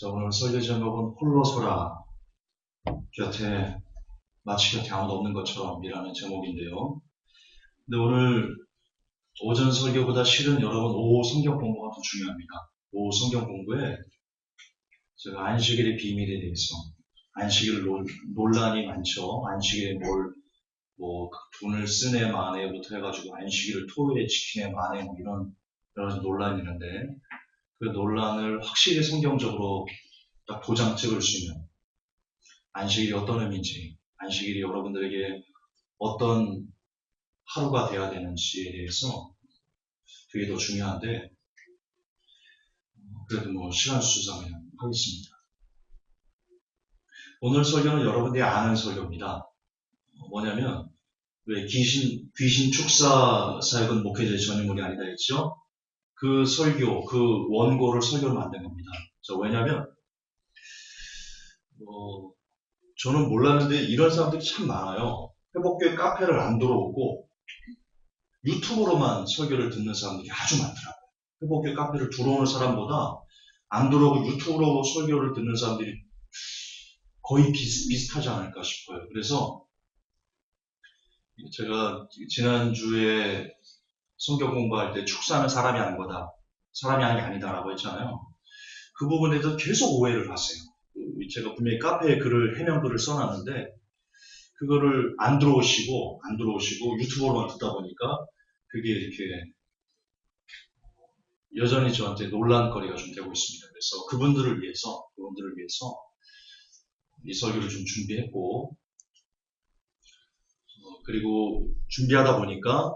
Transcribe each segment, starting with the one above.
자, 오늘 설교 제목은 홀로 서라. 마치 곁에 아무도 없는 것처럼 이라는 제목인데요. 근데 오늘 오전 설교보다 실은 여러분 오후 성경 공부가 더 중요합니다. 오후 성경 공부에 제가 안식일의 비밀에 대해서, 안식일 논란이 많죠. 안식일에 돈을 쓰네 마네부터 해가지고 안식일을 토요일에 지키네 마네 이런 여러 가지 논란이 있는데, 그 논란을 확실히 성경적으로 딱 도장 찍을 수 있는 안식일이 어떤 의미인지, 안식일이 여러분들에게 어떤 하루가 돼야 되는지에 대해서 그게 더 중요한데, 그래도 시간 수사면 하겠습니다. 오늘 설교는 여러분들이 아는 설교입니다. 뭐냐면, 왜 귀신 축사 사역은 목회자의 전유물이 아니다 했죠? 그 설교, 그 원고를 설교로 만든 겁니다. 왜냐면, 저는 몰랐는데 이런 사람들이 참 많아요. 회복교회 카페를 안 들어오고 유튜브로만 설교를 듣는 사람들이 아주 많더라고요. 회복교회 카페를 들어오는 사람보다 안 들어오고 유튜브로 설교를 듣는 사람들이 거의 비슷하지 않을까 싶어요. 그래서 제가 지난주에 성경 공부할 때 축사는 사람이 하는 거다, 사람이 하는 게 아니다라고 했잖아요. 그 부분에 대해서 계속 오해를 하세요. 제가 분명히 카페에 해명글을 써놨는데 그거를 안 들어오시고 유튜브로만 듣다 보니까 그게 이렇게 여전히 저한테 논란거리가 좀 되고 있습니다. 그래서 그분들을 위해서 이 설교를 좀 준비했고, 그리고 준비하다 보니까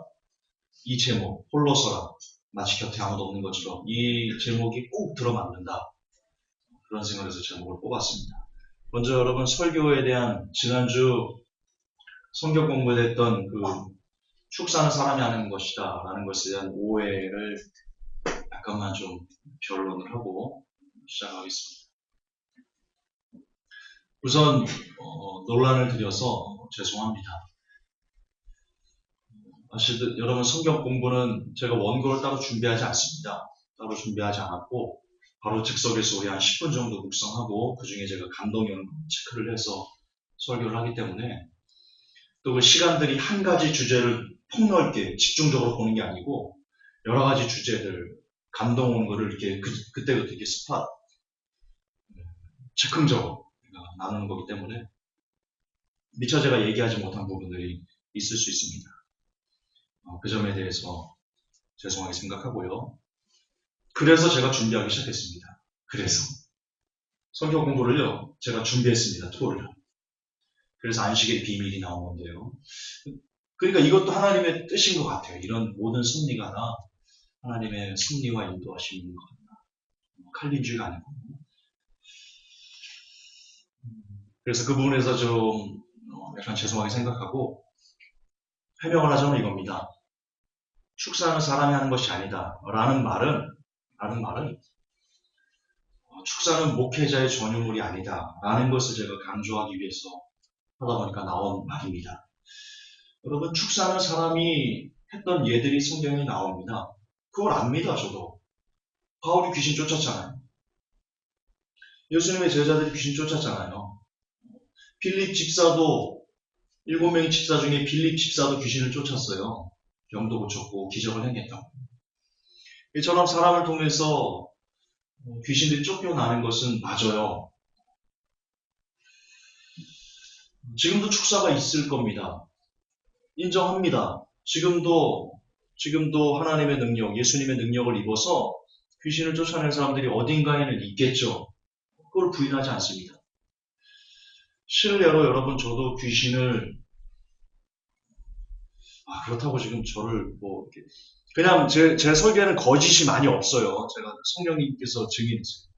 이 제목, 홀로 서라, 마치 곁에 아무도 없는 것처럼, 이 제목이 꼭 들어맞는다, 그런 생각에서 제목을 뽑았습니다. 먼저 여러분, 설교에 대한 지난주 성경 공부에 했던 축사는 사람이 하는 것이다 라는 것에 대한 오해를 약간만 좀 변론을 하고 시작하겠습니다. 우선 논란을 드려서 죄송합니다. 사실 여러분, 성경 공부는 제가 원고를 따로 준비하지 않습니다. 따로 준비하지 않았고 바로 즉석에서 우리 한 10분 정도 묵상하고 그 중에 제가 감동이 오는 체크를 해서 설교를 하기 때문에, 또 그 시간들이 한 가지 주제를 폭넓게 집중적으로 보는 게 아니고 여러 가지 주제들, 감동 오는 거를 이렇게 그때부터 이렇게 즉흥적으로 나누는 거기 때문에 미처 제가 얘기하지 못한 부분들이 있을 수 있습니다. 그 점에 대해서 죄송하게 생각하고요. 그래서 제가 준비하기 시작했습니다. 그래서 성경 공부를요, 제가 준비했습니다. 토요일. 그래서 안식의 비밀이 나온 건데요. 그러니까 이것도 하나님의 뜻인 것 같아요. 이런 모든 섭리가 다 하나님의 섭리와 인도하시는 것 같다. 칼빈주의가 아니고. 그래서 그 부분에서 좀 약간 죄송하게 생각하고 해명을 하자면 이겁니다. 축사는 사람이 하는 것이 아니다 라는 말은 축사는 목회자의 전유물이 아니다 라는 것을 제가 강조하기 위해서 하다 보니까 나온 말입니다. 여러분, 축사는 사람이 했던 예들이 성경에 나옵니다. 그걸 압니다. 저도. 바울이 귀신 쫓았잖아요. 예수님의 제자들이 귀신 쫓았잖아요. 빌립 집사도, 7명의 집사 중에 빌립 집사도 귀신을 쫓았어요. 병도 고쳤고 기적을 행했다고. 이처럼 사람을 통해서 귀신들이 쫓겨나는 것은 맞아요. 지금도 축사가 있을 겁니다. 인정합니다. 지금도 하나님의 능력, 예수님의 능력을 입어서 귀신을 쫓아낸 사람들이 어딘가에는 있겠죠. 그걸 부인하지 않습니다. 실례로 여러분, 저도 귀신을, 그렇다고 지금 저를 그냥 제 설계에는 거짓이 많이 없어요. 제가 성령님께서 증인이세요.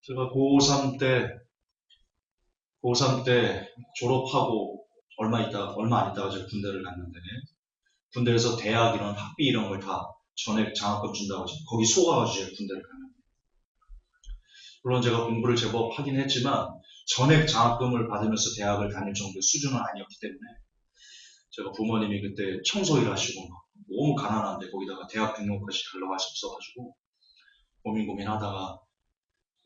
제가 고3 때 졸업하고 얼마 안 있다가 제가 군대를 갔는데, 군대에서 대학 이런 학비 이런 걸 다 전액 장학금 준다고 해서 거기 속아가지고 군대를 갔는데, 물론 제가 공부를 제법 하긴 했지만 전액 장학금을 받으면서 대학을 다닐 정도의 수준은 아니었기 때문에, 제가 부모님이 그때 청소 일하시고 너무 가난한데 거기다가 대학 등록까지 가려고 할 수 없어가지고 고민하다가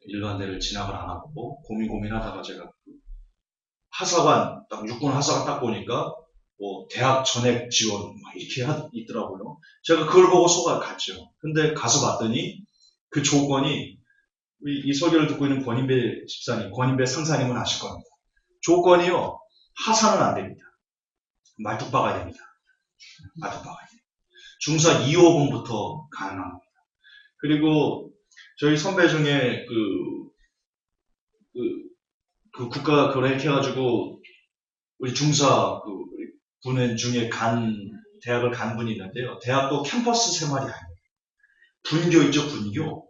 일반대를 진학을 안 하고 고민하다가 제가 하사관, 딱 육군 하사관 딱 보니까 뭐 대학 전액 지원 막 이렇게 있더라고요. 제가 그걸 보고 갔죠. 근데 가서 봤더니 그 조건이 이 설교를 듣고 있는 권인배 집사님, 권인배 상사님은 아실 겁니다. 조건이요. 하사는 안 됩니다. 말뚝 박아야 됩니다. 말뚝 박아야 됩니다. 중사 2호봉부터 가능합니다. 그리고 저희 선배 중에 그 국가 그걸 이렇게 해가지고 우리 중사 분은 중에 대학을 간 분이 있는데요. 대학도 캠퍼스 생활이 아니에요. 분교 있죠, 분교.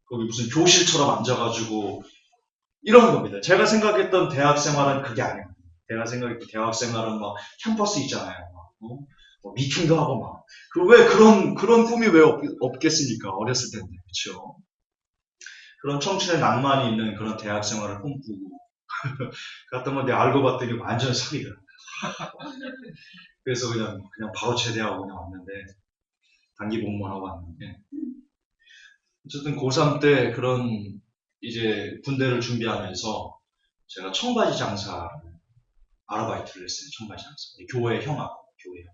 거기 무슨 교실처럼 앉아가지고 이런 겁니다. 제가 생각했던 대학 생활은 그게 아니에요. 제가 생각했던 대학 생활은 막 캠퍼스 있잖아요. 뭐 미팅도 하고 막. 왜 그런 꿈이 왜 없겠습니까? 어렸을 텐데. 그쵸? 그런 청춘의 낭만이 있는 그런 대학 생활을 꿈꾸고 갔던 건데 알고 봤더니 완전 사기더라고요. 그래서 그냥 바로 제대하고 그냥 왔는데 단기 복무하고 왔는데 어쨌든 고3 때 그런 이제 군대를 준비하면서 제가 청바지 장사 아르바이트를 했어요. 청바지 장사. 교회 형하고 교회 형.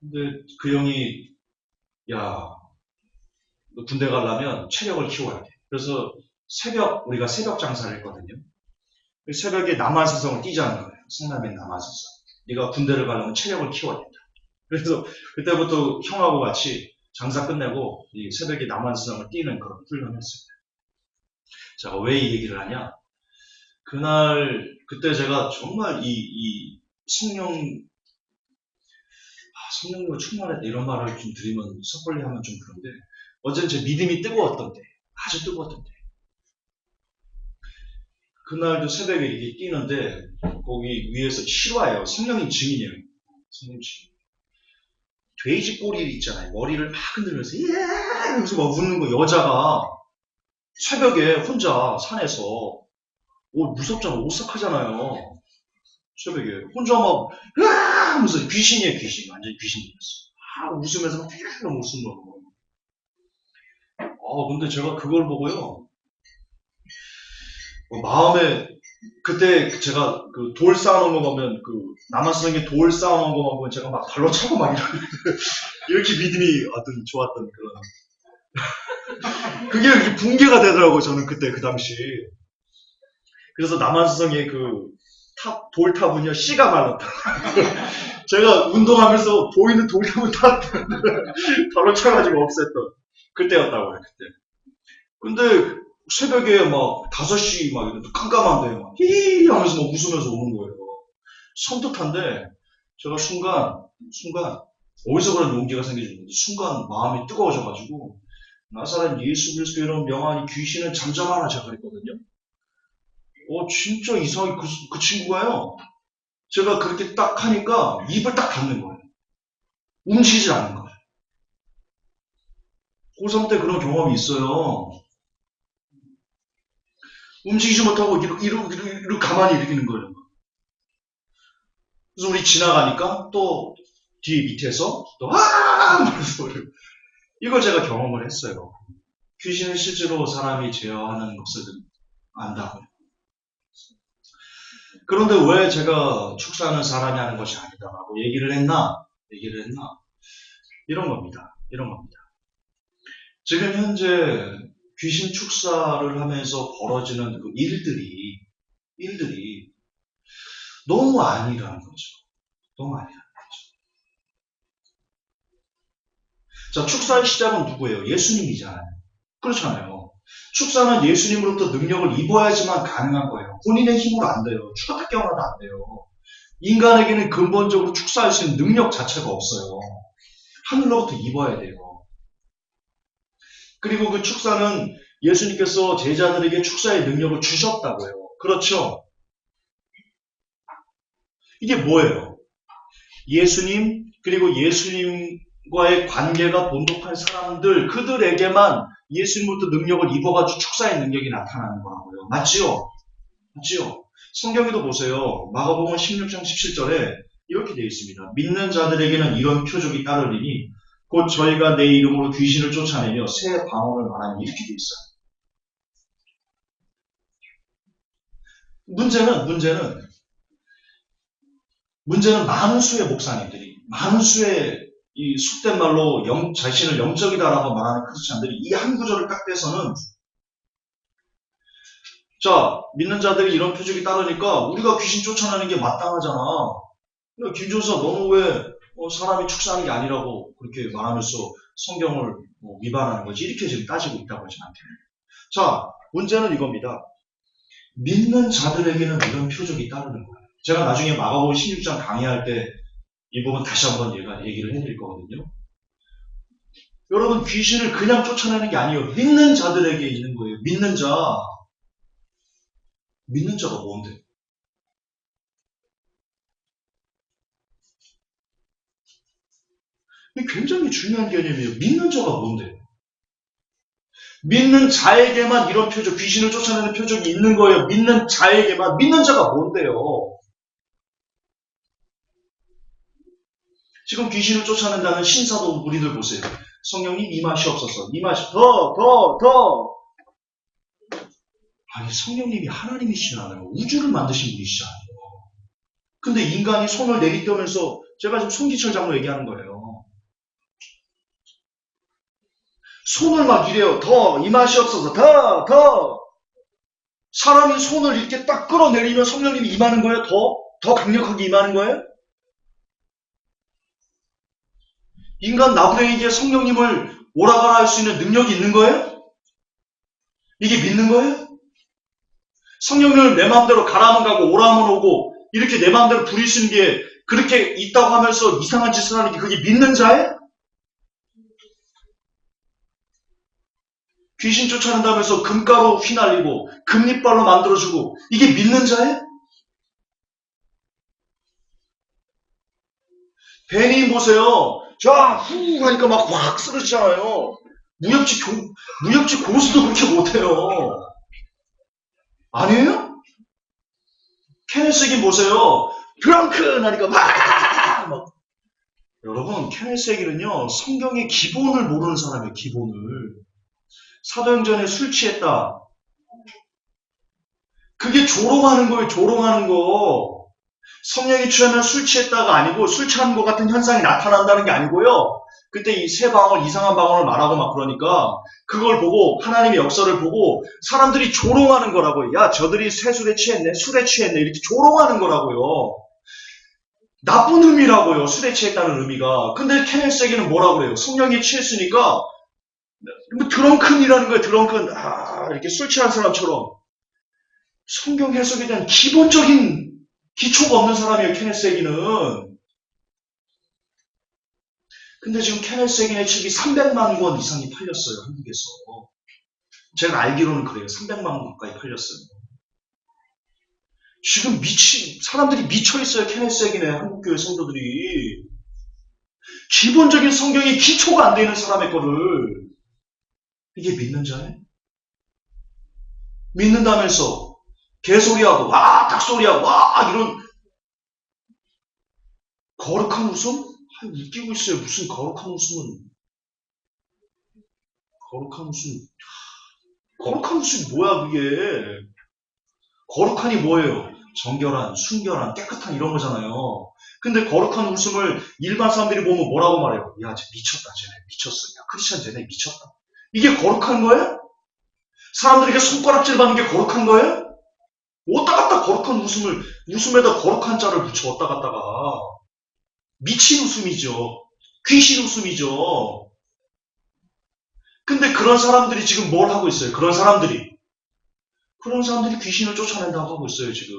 근데 그 형이 야, 너 군대 가려면 체력을 키워야 돼. 그래서 우리가 새벽 장사를 했거든요. 새벽에 남한사성을 뛰자는 거예요. 성남의 남한사성. 네가 군대를 가려면 체력을 키워야 된다. 그래서 그때부터 형하고 같이 장사 끝내고 이 새벽에 남한사성을 뛰는 그런 훈련을 했습니다. 자, 왜 이 얘기를 하냐? 그때 제가 정말 이 성령으로 충만했다 이런 말을 좀 드리면 섣불리 하면 좀 그런데 어제는 제 믿음이 뜨거웠던 때, 아주 뜨거웠던 때. 그날도 새벽에 이렇게 뛰는데 거기 위에서 실화예요. 성령님 증인이에요. 성령 증인. 돼지 꼬리 있잖아요. 머리를 막 흔들면서 예! 이러면서 막 우는 거 여자가 새벽에 혼자 산에서 무섭잖아. 오싹하잖아요. 새벽에 혼자 막 으아! 하면서 귀신이에요. 귀신. 완전히 귀신이었어. 웃으면서 막 태양을 웃는 거. 근데 제가 그걸 보고요. 마음에 그때 제가 돌 쌓아놓은 거 보면 남한성에 돌 쌓아놓은 거 보면 제가 막 발로 차고 막 이렇게 믿음이 좋았던 그런 그게 이렇게 붕괴가 되더라고요. 저는 그때 그 당시. 그래서 남한성의 돌탑은요 씨가 말랐다. 제가 운동하면서 보이는 돌탑을 다 발로 차가지고 없앴던 그때였다고요. 그때. 근데 새벽에 막 5시 막 이런데 깜깜한데 막 히히 하면서 막 웃으면서 오는 거예요. 섬뜩한데 제가 순간 어디서 그런 용기가 생겨졌는데 순간 마음이 뜨거워져가지고 나사렛 예수 그리스도 이런 명하니 귀신은 잠잠하라 제가 그랬거든요. 진짜 이상하게 그 친구가요. 제가 그렇게 딱 하니까 입을 딱 닫는 거예요. 움직이지 않는 거예요. 고3 때 그런 경험이 있어요. 움직이지 못하고 이렇게 가만히 이렇게는 거예요. 그래서 우리 지나가니까 또 뒤에 밑에서 또 하면서 이걸 제가 경험을 했어요. 귀신은 실제로 사람이 제어하는 것을 안다고요. 그런데 왜 제가 축사하는 사람이 하는 것이 아니다라고 얘기를 했나? 이런 겁니다. 지금 현재 귀신 축사를 하면서 벌어지는 그 일들이 너무 아니라는 거죠. 너무 아니라는 거죠. 자, 축사의 시작은 누구예요? 예수님이잖아요. 그렇잖아요. 축사는 예수님으로부터 능력을 입어야지만 가능한 거예요. 본인의 힘으로 안 돼요. 죽었다 깨어나도 안 돼요. 인간에게는 근본적으로 축사할 수 있는 능력 자체가 없어요. 하늘로부터 입어야 돼요. 그리고 그 축사는 예수님께서 제자들에게 축사의 능력을 주셨다고요. 그렇죠? 이게 뭐예요? 예수님 그리고 예수님과의 관계가 돈독한 사람들 그들에게만 예수님부터 능력을 입어가지고 축사의 능력이 나타나는 거라고요. 맞지요? 성경에도 보세요. 마가복음 16장 17절에 이렇게 되어 있습니다. 믿는 자들에게는 이런 표적이 따르리니 곧 저희가 내 이름으로 귀신을 쫓아내며 새 방언을 말하니 이렇게 되어 있어요. 문제는 많은 수의 목사님들이, 많은 수의 이 속된 말로 자신을 영적이다라고 말하는 크리스찬들이 이 한 구절을 딱 떼서는, 자, 믿는 자들이 이런 표적이 따르니까 우리가 귀신 쫓아내는 게 마땅하잖아. 김종서, 너는 왜 사람이 축사하는 게 아니라고 그렇게 말하면서 성경을 위반하는 거지? 이렇게 지금 따지고 있다고 하지 않대요. 자, 문제는 이겁니다. 믿는 자들에게는 이런 표적이 따르는 거예요. 제가 나중에 마가복음 16장 강의할 때 이 부분 다시 한번 얘기를 해드릴 거거든요. 여러분, 귀신을 그냥 쫓아내는 게 아니에요. 믿는 자들에게 있는 거예요. 믿는 자가 뭔데? 이게 굉장히 중요한 개념이에요. 믿는 자가 뭔데? 믿는 자에게만 이런 표적, 귀신을 쫓아내는 표적이 있는 거예요. 믿는 자에게만. 믿는 자가 뭔데요? 지금 귀신을 쫓아낸다는 신사도 우리들 보세요. 성령님 임하시옵소서. 더. 아니, 성령님이 하나님이시잖아요. 우주를 만드신 분이시잖아요. 근데 인간이 손을 내리떼면서, 제가 지금 손기철 장로 얘기하는 거예요. 손을 막 이래요. 더 임하시옵소서. 더. 사람이 손을 이렇게 딱 끌어내리면 성령님이 임하는 거예요? 더 강력하게 임하는 거예요? 인간 나부랭이에게 성령님을 오라가라 할 수 있는 능력이 있는 거예요? 이게 믿는 거예요? 성령님을 내 마음대로 가라면 가고 오라면 오고 이렇게 내 마음대로 부릴 수 있는 게 그렇게 있다고 하면서 이상한 짓을 하는 게 그게 믿는 자예요? 귀신 쫓아낸다면서 금가루 휘날리고 금리빨로 만들어주고 이게 믿는 자예요? 벤이 보세요. 자, 후 하니까 막 확 쓰러지잖아요. 무협지 고수도 그렇게 못해요. 아니에요? 케네스긴 보세요. 드렁큰 하니까 막. 여러분, 케네스기는요, 성경의 기본을 모르는 사람이에요, 기본을. 사도행전에 술 취했다. 그게 조롱하는 거예요, 조롱하는 거. 성령이 취하면 술 취했다가 아니고 술 취하는 것 같은 현상이 나타난다는 게 아니고요. 그때 이 세 방울, 이상한 방울을 말하고 막 그러니까 그걸 보고 하나님의 역사를 보고 사람들이 조롱하는 거라고요. 야, 저들이 술에 취했네 이렇게 조롱하는 거라고요. 나쁜 의미라고요. 술에 취했다는 의미가. 근데 케네스에게는 뭐라고 그래요? 성령이 취했으니까 뭐 드렁큰이라는 거예요. 드렁큰. 이렇게 술 취한 사람처럼. 성경 해석에 대한 기본적인 기초가 없는 사람이에요. 케네스에게는. 근데 지금 케네스에게의 책이 300만 권 이상이 팔렸어요. 한국에서. 제가 알기로는 그래요. 300만 권 가까이 팔렸어요. 지금 사람들이 미쳐있어요. 케네스에게네 한국교회 성도들이. 기본적인 성경의 기초가 안 되는 사람의 거를. 이게 믿는 자예요? 믿는다면서 개소리하고 닭소리하고 이런 거룩한 웃음? 웃기고 있어요. 무슨 거룩한 웃음은. 거룩한 웃음이 뭐야 그게. 거룩한이 뭐예요? 정결한, 순결한, 깨끗한 이런 거잖아요. 근데 거룩한 웃음을 일반 사람들이 보면 뭐라고 말해요? 야, 쟤 미쳤다. 쟤네 미쳤어. 야, 크리스찬 쟤네 미쳤다. 이게 거룩한 거예요? 사람들에게 손가락질 받는 게 거룩한 거예요? 왔다 갔다 거룩한 웃음에다 거룩한 자를 붙여 왔다 갔다가. 미친 웃음이죠. 귀신 웃음이죠. 근데 그런 사람들이 지금 뭘 하고 있어요? 그런 사람들이 귀신을 쫓아낸다고 하고 있어요, 지금.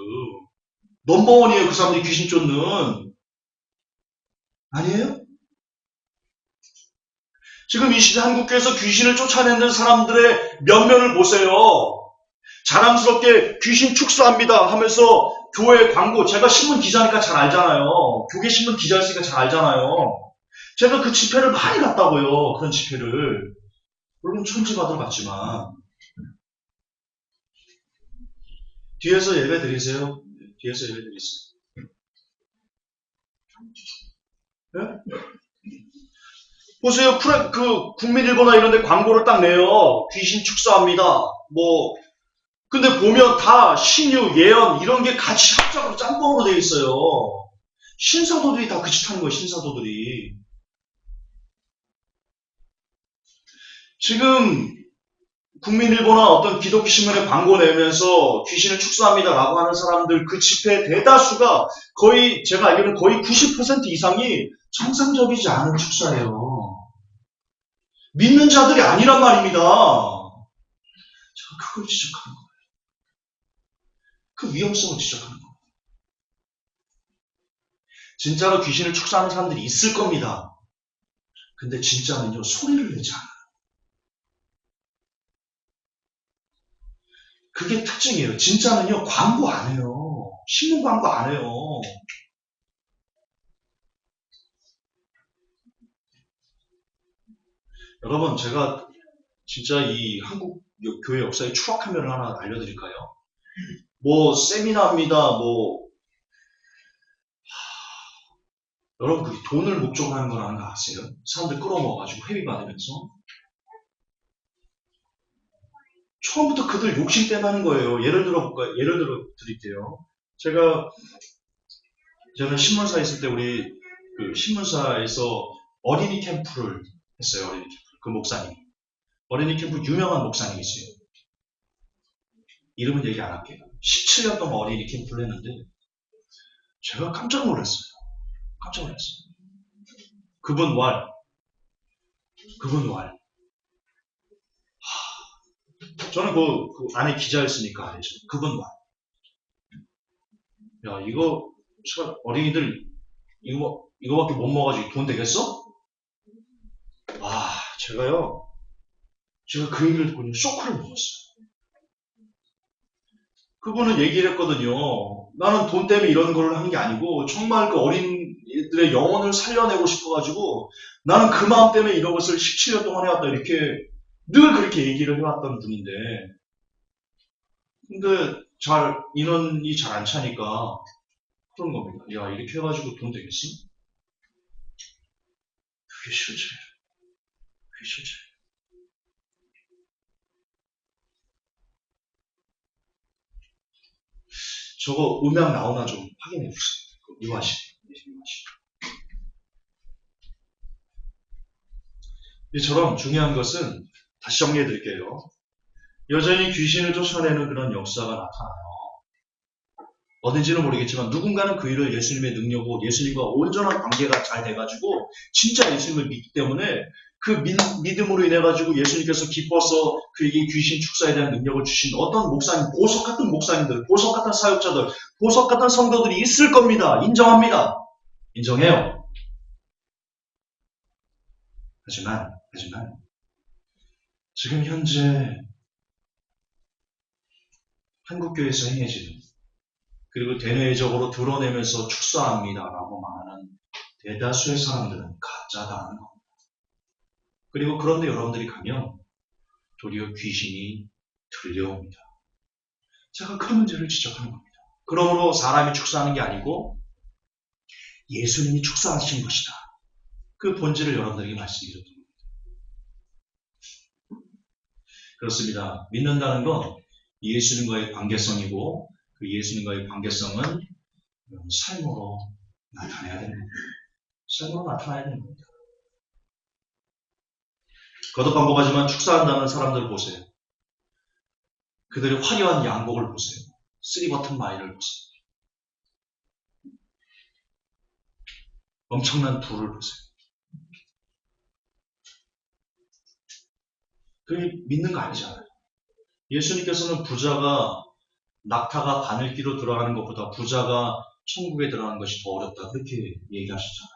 넘버원이에요, 그 사람들이 귀신 쫓는. 아니에요? 지금 이 시대 한국교회에서 귀신을 쫓아내는 사람들의 면면을 보세요. 자랑스럽게 귀신 축사합니다 하면서 교회 광고, 제가 신문 기자니까 잘 알잖아요. 교계 신문 기자였으니까 잘 알잖아요. 제가 그 집회를 많이 갔다고요. 그런 집회를. 물론 천지받으러 갔지만. 뒤에서 예배 드리세요. 뒤에서 예배 드리세요. 네? 보세요. 국민일보나 이런 데 광고를 딱 내요. 귀신 축사합니다. 근데 보면 다 신유, 예언 이런 게 같이 합작으로 짬뽕으로 되어 있어요. 신사도들이 다 그 짓 하는 거예요. 신사도들이. 지금 국민일보나 어떤 기독교 신문에 광고 내면서 귀신을 축소합니다라고 하는 사람들 그 집회 대다수가 거의 제가 알기로는 거의 90% 이상이 정상적이지 않은 축사예요. 믿는 자들이 아니란 말입니다. 제가 그걸 지적하는 거예요. 그 위험성을 지적하는 거예요. 진짜로 귀신을 축사하는 사람들이 있을 겁니다. 근데 진짜는요, 소리를 내지 않아요. 그게 특징이에요. 진짜는요, 광고 안 해요. 신문 광고 안 해요. 여러분, 제가 진짜 이 한국 교회 역사의 추락하면을 하나 알려드릴까요? 뭐, 세미나입니다. 뭐, 여러분, 그 돈을 목적으로 하는 거라는 거 아세요? 사람들 끌어모아가지고 회비 받으면서. 처음부터 그들 욕심 때문에 하는 거예요. 예를 들어 드릴게요. 저는 신문사에 있을 때 우리 그 신문사에서 어린이 캠프를 했어요. 어린이 캠프. 그 목사님. 어린이 캠프 유명한 목사님이세요. 이름은 얘기 안 할게요. 17년 동안 어린이 캠프를 했는데 제가 깜짝 놀랐어요. 깜짝 놀랐어요. 그분 왈. 저는 그 안에 기자였으니까 알죠. 그분 왈. 야, 이거 어린이들 이거밖에 못 먹어가지고 돈 되겠어? 와, 제가 그 얘기를 듣고 쇼크를 먹었어요. 그분은 얘기를 했거든요. 나는 돈 때문에 이런 걸 한 게 아니고 정말 그 어린이들의 영혼을 살려내고 싶어가지고 나는 그 마음 때문에 이런 것을 17년 동안 해왔다. 이렇게 늘 그렇게 얘기를 해왔던 분인데 근데 인원이 잘 안 차니까 그런 겁니다. 야, 이렇게 해가지고 돈 되겠어? 그게 실체예요. 그게 실체예요. 저거 음향 나오나 좀 확인해 주세요. 이화시. 이처럼 중요한 것은 다시 정리해 드릴게요. 여전히 귀신을 쫓아내는 그런 역사가 나타나요. 어딘지는 모르겠지만 누군가는 그 일을 예수님의 능력으로 예수님과 온전한 관계가 잘 돼가지고 진짜 예수님을 믿기 때문에 그 믿음으로 인해가지고 예수님께서 기뻐서 그에게 귀신 축사에 대한 능력을 주신 어떤 목사님, 보석 같은 목사님들, 보석 같은 사역자들, 보석 같은 성도들이 있을 겁니다. 인정합니다. 인정해요. 하지만 지금 현재 한국교회에서 행해지는 그리고 대내적으로 드러내면서 축사합니다라고 말하는 대다수의 사람들은 가짜다는 겁니다. 그리고 그런데 여러분들이 가면 도리어 귀신이 들려옵니다. 제가 그 문제를 지적하는 겁니다. 그러므로 사람이 축사하는 게 아니고 예수님이 축사하신 것이다. 그 본질을 여러분들에게 말씀드렸던 겁니다. 그렇습니다. 믿는다는 건 예수님과의 관계성이고 그 예수님과의 관계성은 삶으로 나타내야 되는 겁니다. 삶으로 나타나야 되는 겁니다. 거듭 반복하지만 축사한다는 사람들 보세요. 그들의 화려한 양복을 보세요. 쓰리버튼 마이를 보세요. 엄청난 부를 보세요. 그게 믿는 거 아니잖아요. 예수님께서는 부자가 낙타가 바늘기로 들어가는 것보다 부자가 천국에 들어가는 것이 더 어렵다. 그렇게 얘기하시잖아요.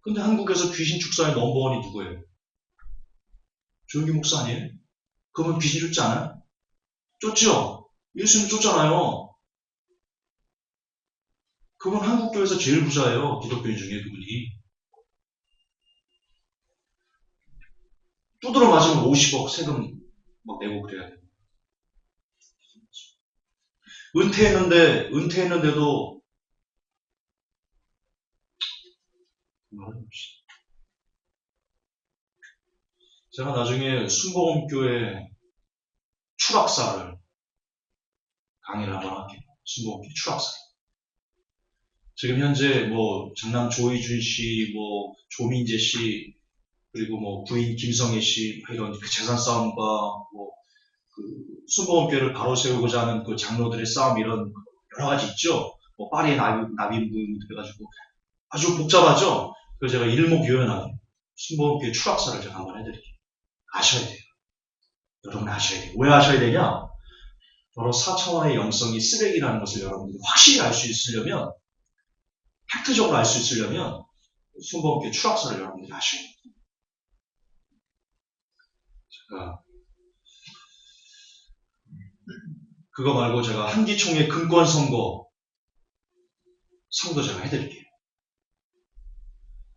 근데 한국에서 귀신 축사의 넘버원이 누구예요? 조용기 목사 아니에요? 그분 귀신 쫓지 않아요? 쫓죠? 예수님 쫓잖아요. 그분 한국교회에서 제일 부자예요. 기독교인 중에 그분이. 두드러 맞으면 50억 세금 막 내고 그래야 돼요. 은퇴했는데도 제가 나중에 순복음교회 추락사를 강의를 한번 할게요. 순복음교회 추락사. 지금 현재 뭐 장남 조희준 씨, 뭐 조민재 씨, 그리고 뭐 부인 김성애 씨 이런 그 재산 싸움과 뭐 그 순복음교회를 바로 세우고자 하는 그 장로들의 싸움 이런 여러 가지 있죠. 뭐 파리의 나비부터 해가지고 아주 복잡하죠. 그래서 제가 일목요연하게 순복음교회 추락사를 제가 한번 해드릴게요. 아셔야 돼요. 여러분 아셔야 돼요. 왜 아셔야 되냐? 바로 4차원의 영성이 쓰레기라는 것을 여러분들이 확실히 알 수 있으려면, 팩트적으로 알 수 있으려면 순복음교회 추락사를 여러분들이 아셔야 돼요. 제가 그거 말고 제가 한기총의 금권선거 상도 제가 해드릴게요.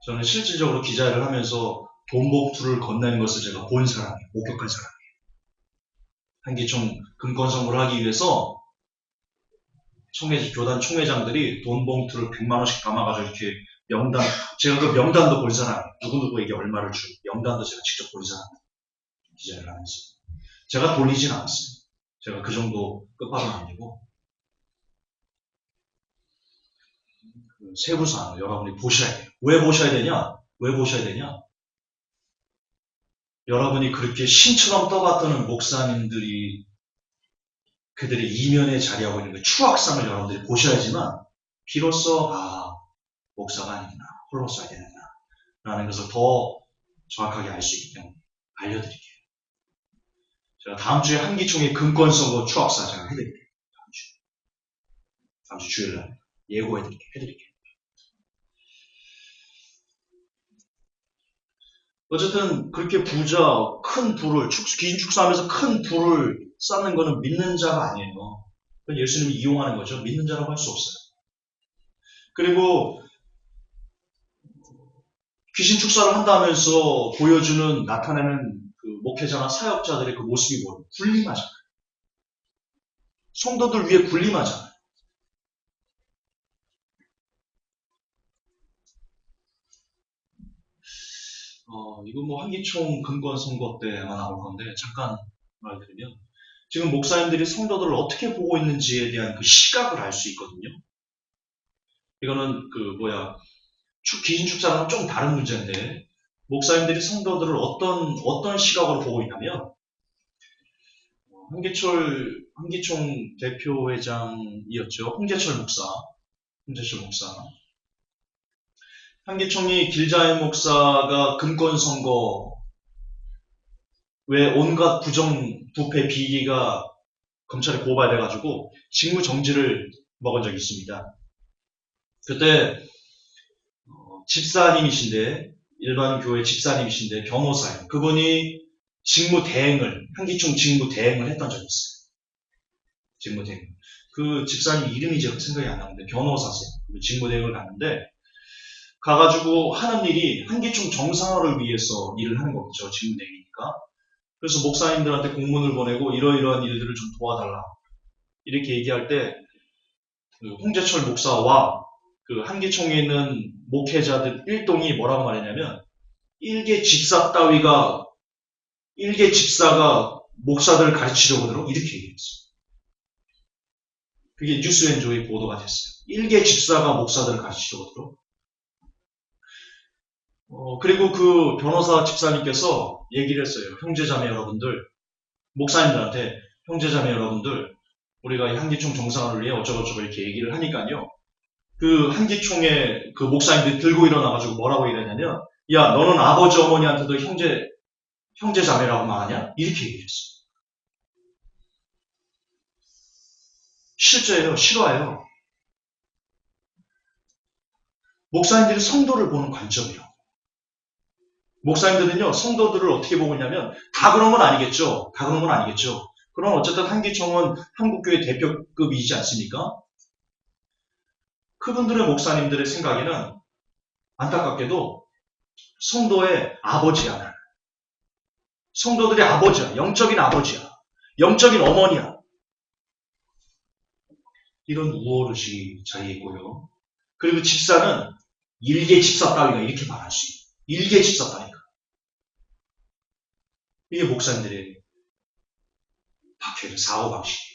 저는 실질적으로 기자를 하면서 돈봉투를 건네는 것을 제가 본 사람이에요. 목격한 사람이에요. 한기총 금권선거를 하기 위해서 교단 총회장들이 돈봉투를 100만 원씩 담아가지고 이렇게 명단, 제가 그 명단도 본 사람이에요. 누구누구에게 얼마를 줄 명단도 제가 직접 본 사람이에요. 기자를 하면서. 제가 돌리진 않았어요. 제가 그 정도 끝발은 아니고 세부사항을 여러분이 보셔야 돼요. 왜 보셔야 되냐? 왜 보셔야 되냐? 여러분이 그렇게 신처럼 떠받드는 목사님들이 그들의 이면에 자리하고 있는 그 추악상을 여러분들이 보셔야지만 비로소 목사가 아니구나, 홀로 써야 되는구나 라는 것을 더 정확하게 알 수 있기 때문에 알려드릴게요. 제가 다음 주에 한기총의 금권선거 추악사 제가 해드릴게요. 다음 주 주일날 예고해드릴게요. 해드릴게요. 어쨌든 그렇게 큰 불을 귀신축사하면서 큰 불을 쌓는 거는 믿는 자가 아니에요. 예수님이 이용하는 거죠. 믿는 자라고 할 수 없어요. 그리고 귀신축사를 한다면서 보여주는 나타내는 그 목회자나 사역자들의 그 모습이 뭐예요? 군림하잖아요. 성도들 위에 군림하잖아요. 이거 뭐 한기총 금권 선거 때 아마 나올 건데 잠깐 말드리면 지금 목사님들이 성도들을 어떻게 보고 있는지에 대한 그 시각을 알 수 있거든요. 이거는 귀신축사랑은 좀 다른 문제인데 목사님들이 성도들을 어떤 시각으로 보고 있냐면 한기총 대표회장이었죠. 홍재철 목사. 한기총이 길자의 목사가 금권선거 왜 온갖 부패 비리가 검찰에 고발돼가지고 직무정지를 먹은 적이 있습니다. 그때 집사님이신데 일반 교회 집사님이신데 변호사예요. 그분이 한기총 직무대행을 했던 적이 있어요. 직무대행. 그 집사님 이름이 제가 생각이 안 나는데 변호사세요. 직무대행을 갔는데 가가지고 하는 일이 한기총 정상화를 위해서 일을 하는 거겠죠. 직무대행이니까. 그래서 목사님들한테 공문을 보내고 이러이러한 일들을 좀 도와달라. 이렇게 얘기할 때 홍재철 목사와 그 한기총에 있는 목회자들 일동이 뭐라고 말했냐면 일개 집사가 목사들을 가르치려고 들어 이렇게 얘기했어요. 그게 뉴스앤조의 보도가 됐어요. 일개 집사가 목사들을 가르치려고 들어. 그리고 그 변호사 집사님께서 얘기를 했어요. 형제자매 여러분들, 목사님들한테 형제자매 여러분들, 우리가 이 한기총 정상화를 위해 어쩌고저쩌고 이렇게 얘기를 하니까요. 그 한기총의 그 목사님들이 들고 일어나가지고 뭐라고 얘기하냐면, 야, 너는 아버지 어머니한테도 형제자매라고 말하냐? 이렇게 얘기를 했어요. 실제예요. 실화예요. 목사님들이 성도를 보는 관점이요. 목사님들은요, 성도들을 어떻게 보고 있냐면, 다 그런 건 아니겠죠. 그럼 어쨌든 한기총은 한국교회 대표급이지 않습니까? 그분들의 목사님들의 생각에는 안타깝게도 성도의 아버지야. 성도들의 아버지야. 영적인 아버지야. 영적인 어머니야. 이런 우월의식이 자리에 있고요. 그리고 집사는 일개 집사 따위가 이렇게 말할 수 있어요. 일개 집사 따위가. 이게 목사님들의 박혀있는 사고방식이에요.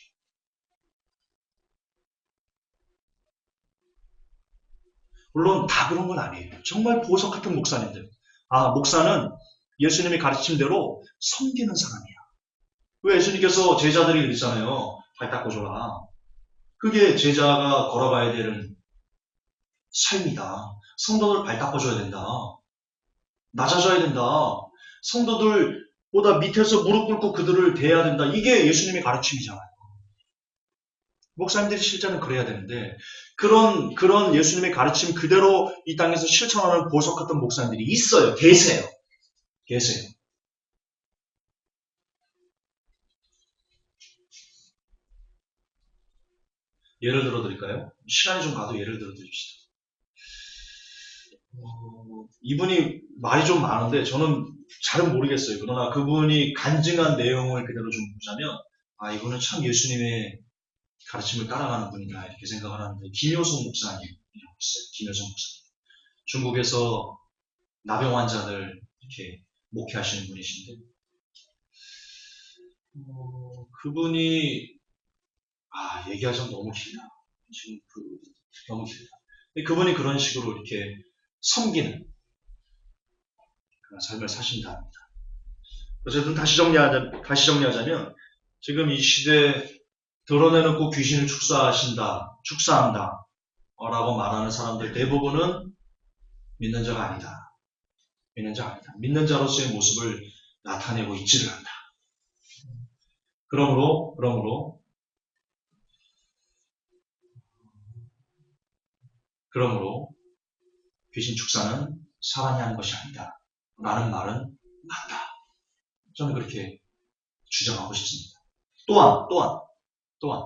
물론 다 그런 건 아니에요. 정말 보석 같은 목사님들. 목사는 예수님이 가르침대로 섬기는 사람이야. 왜 예수님께서 제자들이 그랬잖아요. 발 닦아줘라. 그게 제자가 걸어가야 되는 삶이다. 성도들 발 닦아줘야 된다. 낮아져야 된다. 성도들보다 밑에서 무릎 꿇고 그들을 대해야 된다. 이게 예수님의 가르침이잖아요. 목사님들이 실제는 그래야 되는데 그런 예수님의 가르침 그대로 이 땅에서 실천하는 보석 같은 목사님들이 있어요. 계세요. 예를 들어 드릴까요? 시간이 좀 가도 예를 들어 드립시다. 이분이 말이 좀 많은데 저는 잘은 모르겠어요. 그러나 그분이 간증한 내용을 그대로 좀 보자면 이분은 참 예수님의 가르침을 따라가는 분이다 이렇게 생각을 하는데 김효성 목사님이라고 있어요. 김효성 목사님. 중국에서 나병 환자들 이렇게 목회하시는 분이신데 그분이 얘기하자면 너무 길다. 지금 너무 길다. 그분이 그런 식으로 이렇게 섬기는 그런 삶을 사신다 합니다. 어쨌든 다시 정리하자면 지금 이 시대에 드러내놓고 귀신을 축사한다 라고 말하는 사람들 대부분은 믿는 자가 아니다. 믿는 자로서의 모습을 나타내고 있지를 않다. 그러므로 귀신 축사는 사람이 하는 것이 아니다. 라는 말은 맞다. 저는 그렇게 주장하고 싶습니다. 또한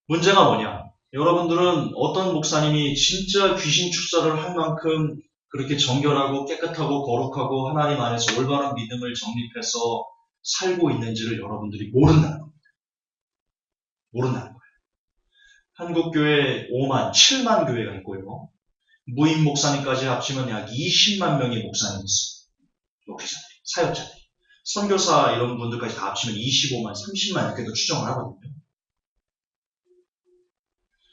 문제가 뭐냐? 여러분들은 어떤 목사님이 진짜 귀신 축사를 할 만큼 그렇게 정결하고 깨끗하고 거룩하고 하나님 안에서 올바른 믿음을 정립해서 살고 있는지를 여러분들이 모른다는 겁니다. 모른다는 거예요. 한국교회 5만, 7만 교회가 있고요. 무임 목사님까지 합치면 약 20만 명의 목사님이 있어요. 목회자들이, 사역자들이. 선교사 이런 분들까지 다 합치면 25만, 30만 이렇게도 추정을 하거든요.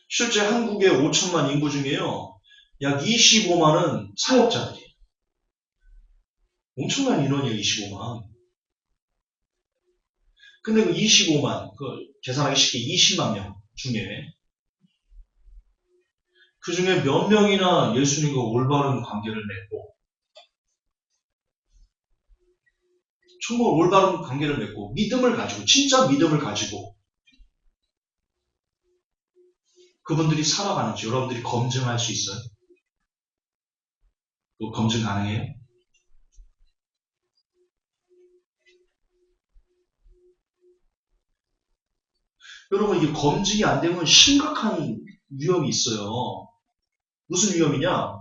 실제 한국의 5천만 인구 중에요. 약 25만은 사역자들이에요. 엄청난 인원이에요, 25만. 근데 그 25만, 계산하기 쉽게 20만 명 중에 그 중에 몇 명이나 예수님과 올바른 관계를 맺고 정말 올바른 관계를 맺고 믿음을 가지고 진짜 믿음을 가지고 그분들이 살아가는지 여러분들이 검증할 수 있어요? 그거 검증 가능해요? 여러분 이게 검증이 안 되면 심각한 위험이 있어요. 무슨 위험이냐?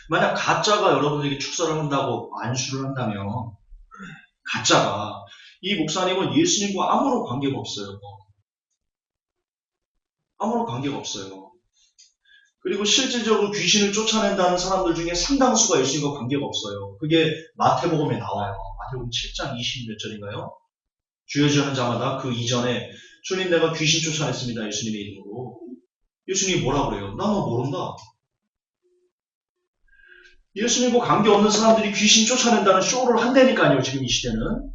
만약 가짜가 여러분에게 축사를 한다고 안수를 한다면 가짜가 이 목사님은 예수님과 아무런 관계가 없어요. 아무런 관계가 없어요. 그리고 실질적으로 귀신을 쫓아낸다는 사람들 중에 상당수가 예수님과 관계가 없어요. 그게 마태복음에 나와요. 마태복음 7장 20몇 절인가요? 주여주여 한 자마다 그 이전에 주님 내가 귀신 쫓아냈습니다. 예수님의 이름으로. 예수님이 뭐라고 그래요? 나 너 모른다. 예수님과 관계없는 사람들이 귀신 쫓아낸다는 쇼를 한다니까요. 지금 이 시대는.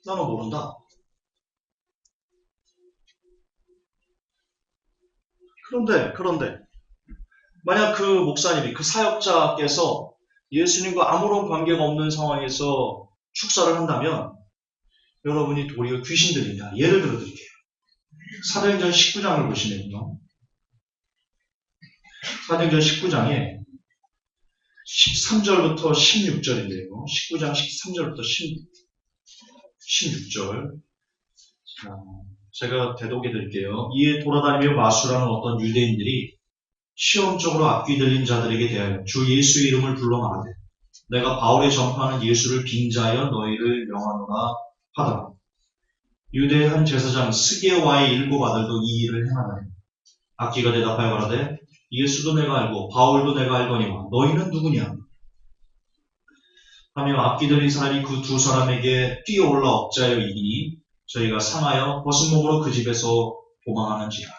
나 너 모른다. 그런데 만약 그 목사님이 그 사역자께서 예수님과 아무런 관계가 없는 상황에서 축사를 한다면 여러분이 도리어 귀신 들리냐. 예를 들어 드릴게요. 사도행전 19장을 보시면요. 사도행전 19장에 13절부터 16절인데요. 19장 13절부터 16절. 자, 제가 대독해 드릴게요. 이에 돌아다니며 마술하는 어떤 유대인들이 시험적으로 앞귀 들린 자들에게 대하여 주 예수 이름을 불러 말하되 내가 바울이 전파하는 예수를 빙자하여 너희를 명하노라 하더라. 유대의 한 제사장 스게와의 7 아들도 이 일을 행하더니 악기가 대답하여 가라되 예수도 내가 알고 바울도 내가 알거니와 너희는 누구냐? 하며 악기들이 사람이 그 두 사람에게 뛰어올라 억자하여 이기니 저희가 상하여 벗은 몸으로 그 집에서 도망하는지라.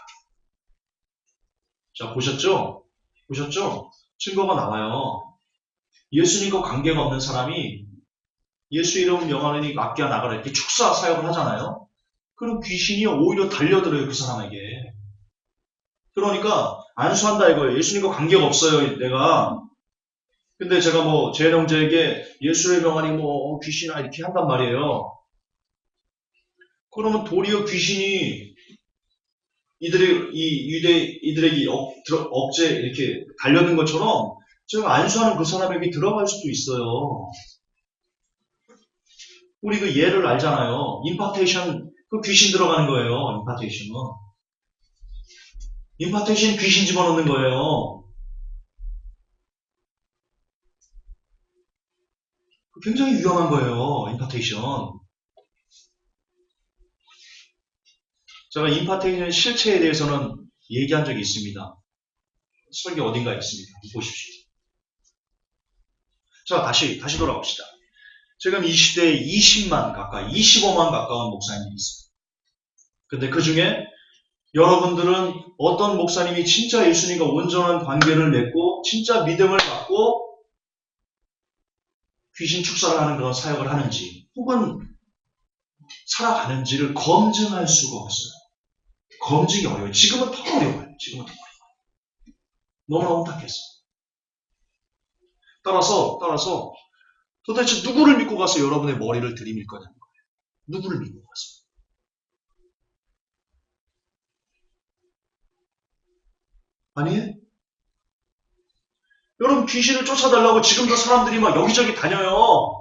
자, 보셨죠? 보셨죠? 증거가 나와요. 예수님과 관계가 없는 사람이 예수 이름 명하느니 악기가 나가라 이렇게 축사 사역을 하잖아요. 그럼 귀신이 오히려 달려들어요, 그 사람에게. 그러니까 안수한다 이거예요. 예수님과 관계가 없어요, 내가. 근데 제가 제 형제에게 예수의 명하니 귀신아 이렇게 한단 말이에요. 그러면 도리어 귀신이 이들에게 억제 이렇게 달려든 것처럼 제가 안수하는 그 사람에게 들어갈 수도 있어요. 우리 그 예를 알잖아요. 임파테이션, 그 귀신 들어가는 거예요. 임파테이션 귀신 집어넣는 거예요. 굉장히 위험한 거예요. 임파테이션. 제가 임파테이션 실체에 대해서는 얘기한 적이 있습니다. 설교 어딘가에 있습니다. 보십시오. 자, 다시 돌아갑시다. 지금 이 시대에 20만 가까이, 25만 가까운 목사님이 있어요. 근데 그 중에 여러분들은 어떤 목사님이 진짜 예수님과 온전한 관계를 맺고 진짜 믿음을 갖고 귀신 축사를 하는 그런 사역을 하는지 혹은 살아가는지를 검증할 수가 없어요. 검증이 어려워요. 지금은 더 어려워요. 너무너무 딱해서. 따라서 도대체 누구를 믿고 가서 여러분의 머리를 들이밀 거냐는 거예요. 누구를 믿고 가서. 아니에요? 여러분 귀신을 쫓아달라고 지금도 사람들이 막 여기저기 다녀요.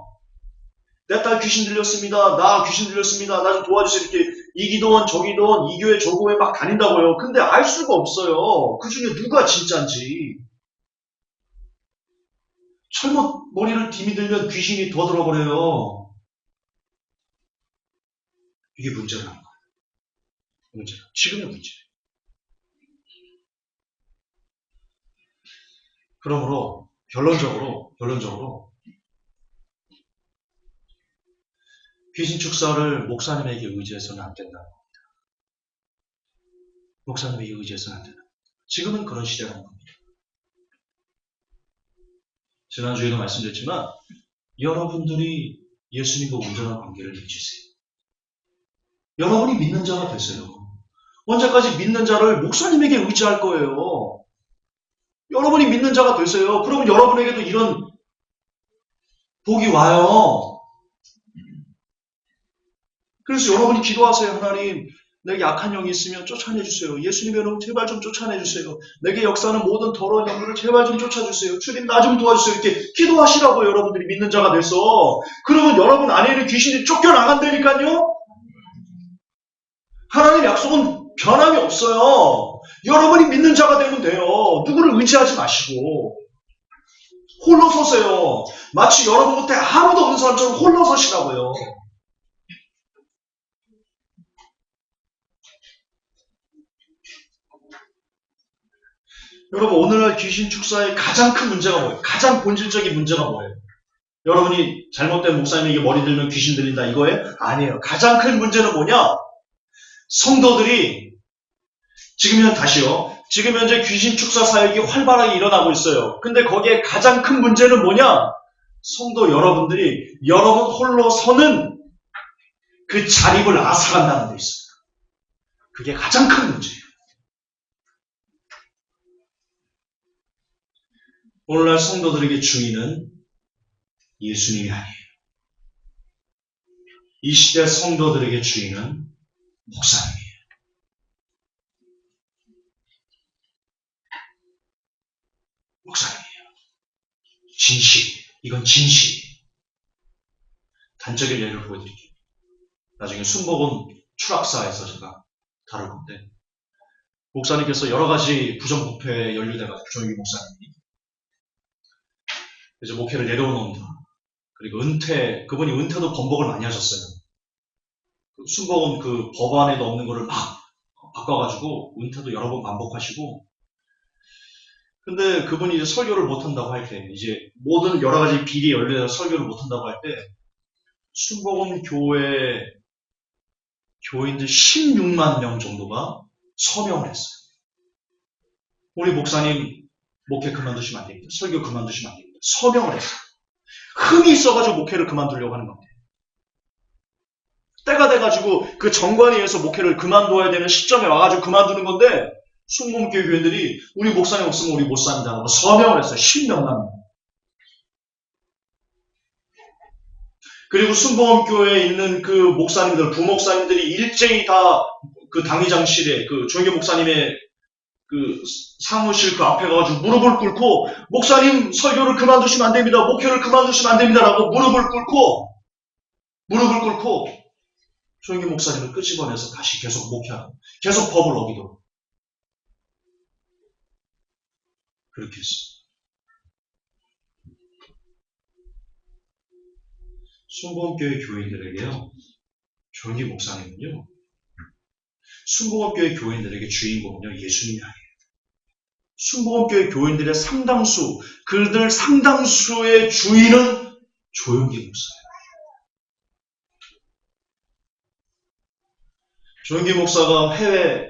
내 딸 귀신 들렸습니다. 나 귀신 들렸습니다. 나 좀 도와주세요. 이렇게 이 기도원 저 기도원 이 교회 저 교회 막 다닌다고요. 근데 알 수가 없어요. 그 중에 누가 진짜인지. 잘못 머리를 디미들면 귀신이 더 들어버려요. 이게 문제라는 거예요. 지금의 문제예요. 그러므로 결론적으로 귀신 축사를 목사님에게 의지해서는 안 된다는 겁니다. 목사님에게 의지해서는 안 된다. 지금은 그런 시대라는 겁니다. 지난주에도 말씀드렸지만 여러분들이 예수님과 온전한 관계를 맺으세요. 여러분이 믿는 자가 되세요. 언제까지 믿는 자를 목사님에게 의지할 거예요. 여러분이 믿는 자가 되세요. 그러면 여러분에게도 이런 복이 와요. 그래서 여러분이 기도하세요. 하나님, 내게 악한 영이 있으면 쫓아내주세요. 예수님의 이름 제발 좀 쫓아내주세요. 내게 역사하는 모든 더러운 영들을 제발 좀 쫓아주세요. 주님 나 좀 도와주세요. 이렇게 기도하시라고 여러분들이 믿는 자가 돼서. 그러면 여러분 안에는 귀신이 쫓겨나간다니까요. 하나님 약속은 변함이 없어요. 여러분이 믿는 자가 되면 돼요. 누구를 의지하지 마시고 홀로 서세요. 마치 여러분 곁에 아무도 없는 사람처럼 홀로 서시라고요. 여러분 오늘날 귀신 축사의 가장 큰 문제가 뭐예요? 가장 본질적인 문제가 뭐예요? 여러분이 잘못된 목사님에게 머리 들면 귀신 들린다 이거예요? 아니에요. 가장 큰 문제는 뭐냐? 성도들이 지금 현재 귀신 축사 사역이 활발하게 일어나고 있어요. 근데 거기에 가장 큰 문제는 뭐냐? 성도 여러분들이 여러분 홀로 서는 그 자립을 앗아간다는 데 있어요. 그게 가장 큰 문제예요. 오늘날 성도들에게 주인은 예수님이 아니에요. 이 시대 성도들에게 주인은 목사님이에요. 목사님이에요. 진실이에요. 이건 진실이에요. 단적인 예를 보여드릴게요. 나중에 순복음 추락사에서 제가 다룰 건데 목사님께서 여러 가지 부정부패에 연루돼가지고 조용기 목사님이 이제 목회를 내려놓는다. 그리고 그분이 은퇴도 번복을 많이 하셨어요. 순복음 그 법안에도 없는 거를 막 바꿔가지고 은퇴도 여러 번 반복하시고, 근데 그분이 이제 설교를 못한다고 할 때, 이제 모든 여러 가지 비리에 열려서 설교를 못한다고 할 때, 순복음 교회 교인들 16만 명 정도가 서명을 했어요. 우리 목사님 목회 그만두시면 안 됩니다. 설교 그만두시면 안 됩니다. 서명을 했어요. 흠이 있어가지고 목회를 그만두려고 하는 겁니다. 때가 돼가지고 그 정관에 의해서 목회를 그만둬야 되는 시점에 와가지고 그만두는 건데, 순복음교회 교인들이 우리 목사님 없으면 우리 못 산다고 서명을 했어요. 10몇만 명. 그리고 순복음교회에 있는 그 목사님들, 부목사님들이 일제히 다 그 당의장실에 그 조영교 목사님의 그 사무실 그 앞에 가가지고 무릎을 꿇고, 목사님 설교를 그만두시면 안 됩니다. 목회를 그만두시면 안 됩니다라고 무릎을 꿇고 조영교 목사님을 끄집어내서 다시 계속 목회하고 계속 법을 어기도록 그렇게 했어요. 순복음교회 교인들에게요, 조영기 목사님은요, 순복음교회 교인들에게 주인공은요, 예수님이 아니에요. 순복음교회 교인들의 상당수, 그들 상당수의 주인은 조영기 목사예요.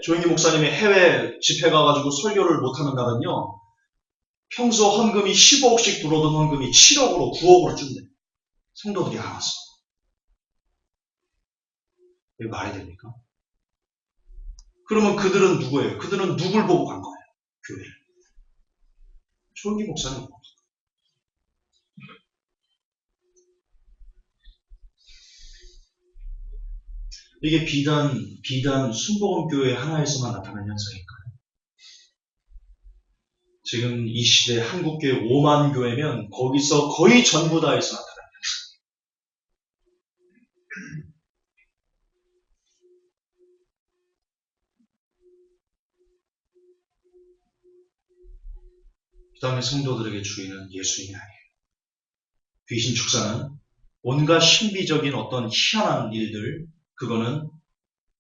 조영기 목사님이 해외 집회 가가지고 설교를 못하는 날은요, 평소 헌금이 15억씩 들어오던 헌금이 7억으로 9억으로 준대. 성도들이 알아서. 이게 말이 됩니까? 그러면 그들은 누구예요? 그들은 누굴 보고 간 거예요? 교회를. 조영기 목사님. 이게 비단 순복음교회 하나에서만 나타나는 현상일까요? 지금 이 시대 한국교회 5만 교회면 거기서 거의 전부 다에서 나타나는 현상. 그 다음에 성도들에게 주인은 예수님이 아니에요. 귀신 축사는 온갖 신비적인 어떤 희한한 일들, 그거는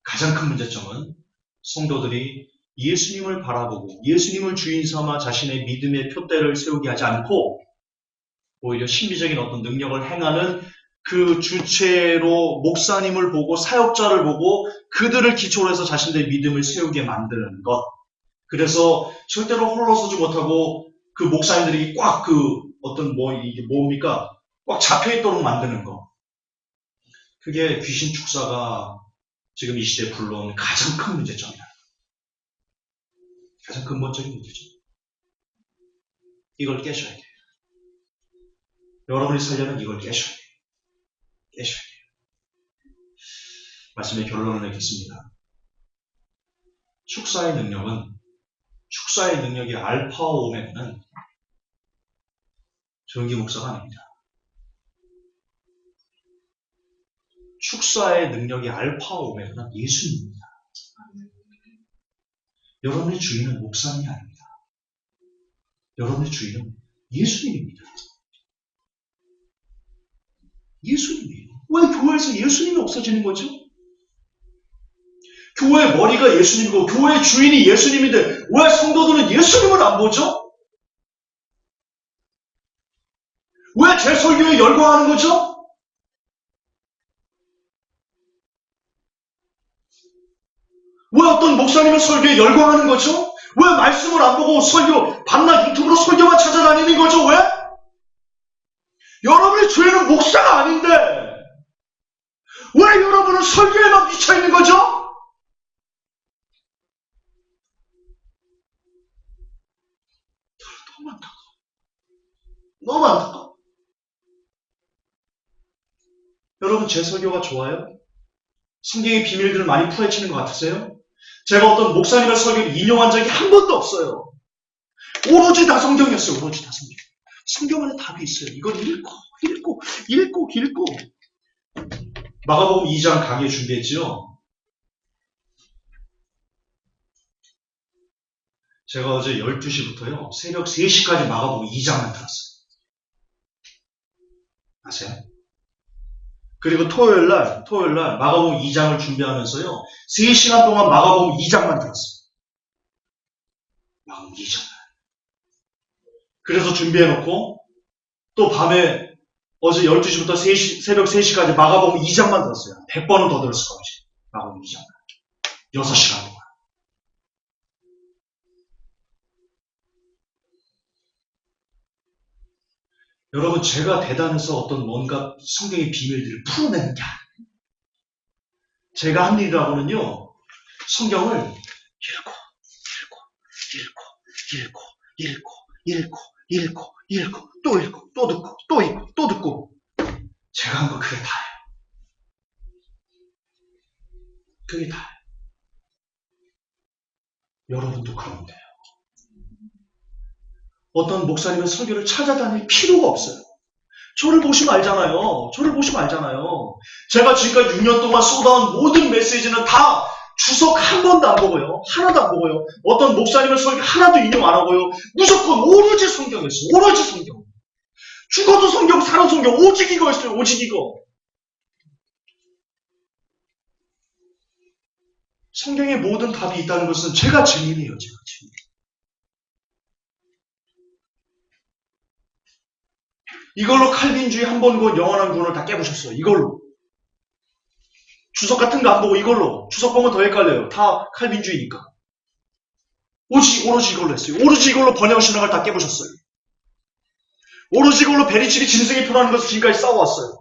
가장 큰 문제점은 성도들이 예수님을 바라보고 예수님을 주인 삼아 자신의 믿음의 표대를 세우게 하지 않고 오히려 신비적인 어떤 능력을 행하는 그 주체로 목사님을 보고 사역자를 보고 그들을 기초로 해서 자신들의 믿음을 세우게 만드는 것. 그래서 절대로 홀로 서지 못하고 그 목사님들이 꽉 이게 뭡니까? 꽉 잡혀있도록 만드는 거. 그게 귀신 축사가 지금 이 시대에 불러온 가장 큰 문제점이다. 가장 근본적인 문제점. 이걸 깨셔야 돼요. 여러분이 살려면 이걸 깨셔야 돼요. 깨셔야 돼요. 말씀의 결론을 내겠습니다. 축사의 능력이 알파와 오메가는 조영기 목사가 아닙니다. 축사의 능력이 알파와 오메가는 예수님입니다. 여러분의 주인은 목사님이 아닙니다. 여러분의 주인은 예수님입니다. 예수님이에요. 왜 교회에서 예수님이 없어지는 거죠? 교회의 머리가 예수님이고 교회의 주인이 예수님인데 왜 성도들은 예수님을 안 보죠? 왜 제 설교에 열광하는 거죠? 왜 어떤 목사님의 설교에 열광하는 거죠? 왜 말씀을 안 보고 밤낮 유튜브로 설교만 찾아다니는 거죠? 왜? 여러분의 주인은 목사가 아닌데 왜 여러분은 설교에만 미쳐있는 거죠? 너무 안타까워. 여러분 제 설교가 좋아요? 성경의 비밀들을 많이 풀어헤치는 것 같으세요? 제가 어떤 목사님의 설교를 인용한 적이 한 번도 없어요. 오로지 다 성경이었어요. 오로지 다 성경. 성경 안에 답이 있어요. 이걸 읽고 마가복음 2장 강의 준비했지요. 제가 어제 12시부터요. 새벽 3시까지 마가복음 2장만 들었어요. 아세요? 그리고 토요일날 마가복음 2장을 준비하면서요. 3시간 동안 마가복음 2장만 들었어요. 마가복음 2장. 그래서 준비해놓고 또 밤에 어제 12시부터 새벽 3시까지 마가복음 2장만 들었어요. 100번은 더 들었을 겁니다. 마가복음 2장. 6시간 동안. 여러분, 제가 대단해서 어떤 뭔가 성경의 비밀들을 풀어내는 게 아니에요. 제가 한 일이라고는요, 성경을 읽고, 또 읽고, 또 듣고, 또 읽고, 또 듣고. 제가 한 거 그게 다예요. 그게 다예요. 여러분도 그러면 돼요. 어떤 목사님은 설교를 찾아다닐 필요가 없어요. 저를 보시면 알잖아요. 제가 지금까지 6년 동안 쏟아온 모든 메시지는 다 주석 한 번도 안 보고요. 하나도 안 보고요. 어떤 목사님은 설교 하나도 인용 안 하고요. 무조건 오로지 성경이었어요. 오로지 성경. 죽어도 성경, 살아도 성경. 오직 이거였어요. 오직 이거. 성경에 모든 답이 있다는 것은 제가 증인이에요. 제가 증인. 이걸로 칼빈주의 한 번 곧 영원한 구원을 다 깨부셨어요. 이걸로. 주석 같은 거 안 보고 이걸로. 주석 보면 더 헷갈려요. 다 칼빈주의니까. 오로지 이걸로 했어요. 오로지 이걸로 번영신학을 다 깨부셨어요. 오로지 이걸로 베리치리 진승이 표현하는 것을 지금까지 싸워왔어요.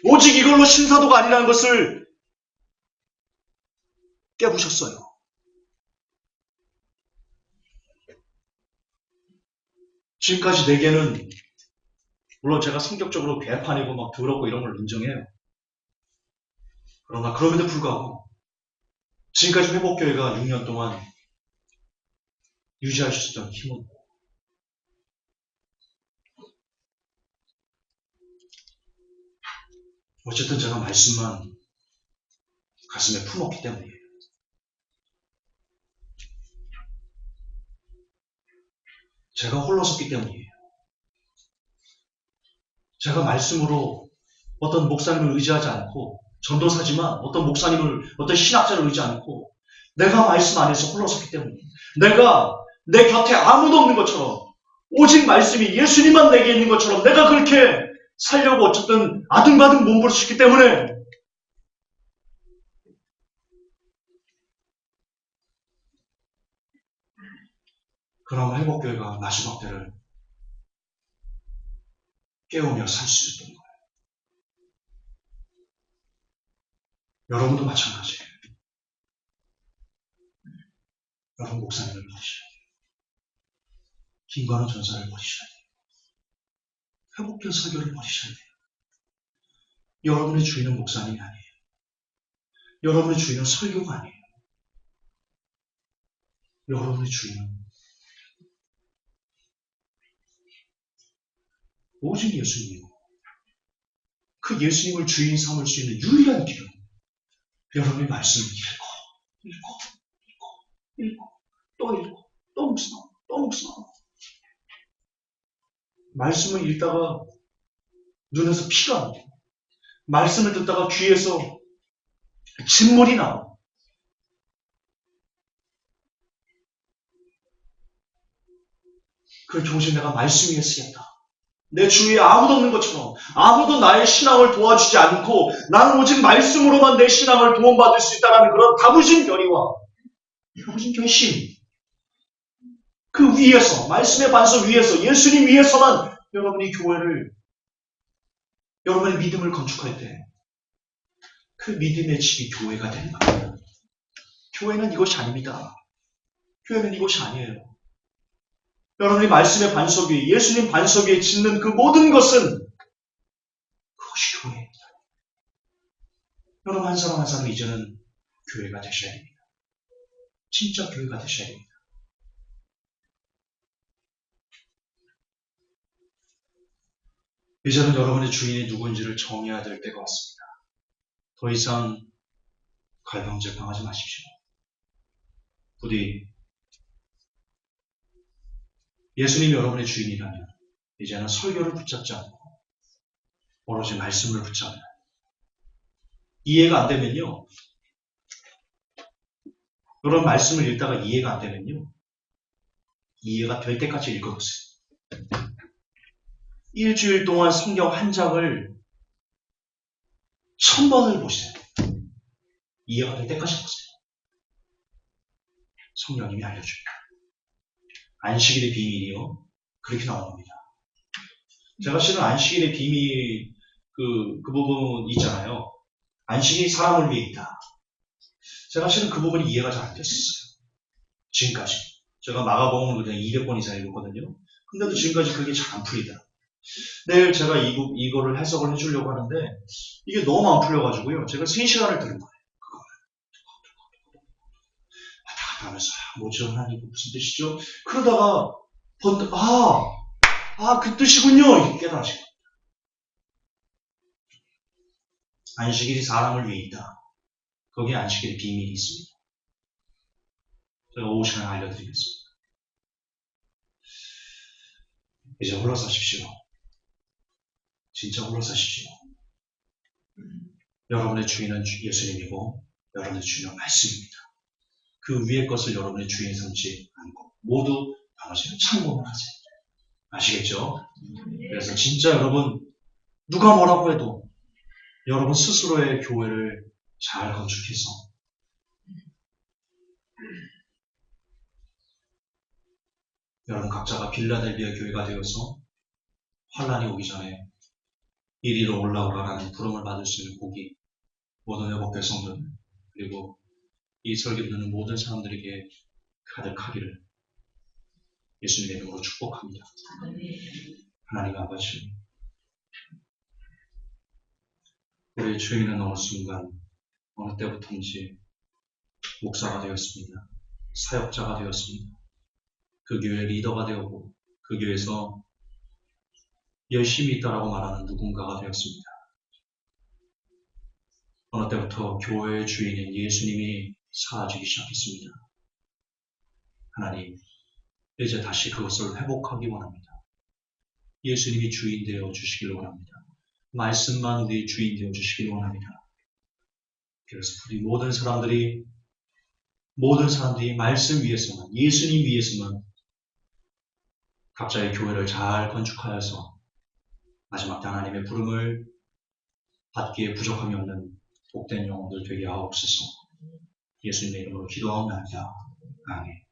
오직 이걸로 신사도가 아니라는 것을 깨부셨어요. 지금까지 내게는 물론 제가 성격적으로 개판이고 막 더럽고 이런 걸 인정해요. 그러나 그럼에도 불구하고 지금까지 회복교회가 6년 동안 유지할 수 있었던 힘은 어쨌든 제가 말씀만 가슴에 품었기 때문이에요. 제가 홀로 섰기 때문이에요. 제가 말씀으로 어떤 목사님을 의지하지 않고 전도사지만 어떤 목사님을 어떤 신학자를 의지하지 않고 내가 말씀 안에서 홀로 섰기 때문이에요. 내가 내 곁에 아무도 없는 것처럼 오직 말씀이 예수님만 내게 있는 것처럼 내가 그렇게 살려고 어쨌든 아등바등 몸부림쳤기 때문에 그나마 회복교회가 마지막 때를 깨우며 살 수 있었던 거예요. 여러분도 마찬가지예요. 여러분 목사님을 버리셔야 돼요. 김관우 전사를 버리셔야 돼요. 회복교회 설교를 버리셔야 돼요. 여러분의 주인은 목사님이 아니에요. 여러분의 주인은 설교가 아니에요. 여러분의 주인은 오직 예수님이고 그 예수님을 주인 삼을 수 있는 유일한 길은 여러분의 말씀을 읽고 또 묵상하고 말씀을 읽다가 눈에서 피가 나고 말씀을 듣다가 귀에서 진물이 나고 그렇게 오직 내가 말씀 위에 쓰겠다. 내 주위에 아무도 없는 것처럼 아무도 나의 신앙을 도와주지 않고 나는 오직 말씀으로만 내 신앙을 도움받을 수 있다는 그런 다부진 결의와 다부진 결심 그 위에서 말씀의 반석 위에서 예수님 위에서만 여러분이 교회를 여러분의 믿음을 건축할 때 그 믿음의 집이 교회가 되는 겁니다. 교회는 이것이 아닙니다. 교회는 이것이 아니에요. 여러분이 말씀의 반석 위에 예수님 반석 위에 짓는 그 모든 것은 그것이 교회입니다. 여러분 한 사람 한 사람 이제는 교회가 되셔야 됩니다. 진짜 교회가 되셔야 됩니다. 이제는 여러분의 주인이 누구인지를 정해야 될 때가 왔습니다. 더 이상 갈팡질팡하지 마십시오. 부디 예수님이 여러분의 주인이라면 이제는 설교를 붙잡지 않고 오로지 말씀을 붙잡아요. 이해가 안 되면요. 그런 말씀을 읽다가 이해가 안 되면요. 이해가 될 때까지 읽어보세요. 일주일 동안 성경 한 장을 1000번을 보세요. 이해가 될 때까지 보세요. 성령님이 알려줍니다. 안식일의 비밀이요. 그렇게 나옵니다. 제가 실은 안식일의 비밀 그 부분 있잖아요. 안식이 사람을 위해 있다. 제가 실은 그 부분이 이해가 잘 안 됐었어요. 지금까지. 제가 마가복음을 그냥 200번 이상 읽었거든요. 근데도 지금까지 그게 잘 안 풀리더라고요. 내일 제가 이거를 해석을 해주려고 하는데 이게 너무 안 풀려가지고요. 제가 3시간을 들은 거예요. 왔다 갔다 하면서 뭐죠? 하나님 무슨 뜻이죠? 그러다가 번뜩 그 뜻이군요. 이렇게 깨달으신 거예요. 안식일이 사람을 위해 있다. 거기에 안식일의 비밀이 있습니다. 제가 오후 시간에 알려드리겠습니다. 이제 홀로 사십시오. 진짜 홀로 사십시오. 여러분의 주인은 예수님이고 여러분의 주인은 말씀입니다. 그 위의 것을 여러분의 주인 삼지 않고 모두 나머지는 참고만 하세요. 아시겠죠? 그래서 진짜 여러분 누가 뭐라고 해도 여러분 스스로의 교회를 잘 건축해서 여러분 각자가 빌라델비아 교회가 되어서 환란이 오기 전에 이리로 올라오라라는 부름을 받을 수 있는 복이 모든 회복교 성도들 그리고 이 설교 듣는 모든 사람들에게 가득하기를 예수님의 이름으로 축복합니다. 하나님 아버지, 우리 주인은 어느 순간 어느 때부터인지 목사가 되었습니다. 사역자가 되었습니다. 그 교회 리더가 되었고 그 교회에서 열심히 있다라고 말하는 누군가가 되었습니다. 어느 때부터 교회의 주인인 예수님이 사라지기 시작했습니다. 하나님, 이제 다시 그것을 회복하기 원합니다. 예수님이 주인 되어 주시길 원합니다. 말씀만 우리의 주인 되어 주시길 원합니다. 그래서 우리 모든 사람들이 말씀 위에서만, 예수님 위에서만 각자의 교회를 잘 건축하여서 마지막 때 하나님의 부름을 받기에 부족함이 없는 복된 영혼들 되게 하옵소서. 예수님의 이름으로 기도하옵나이다. 아멘.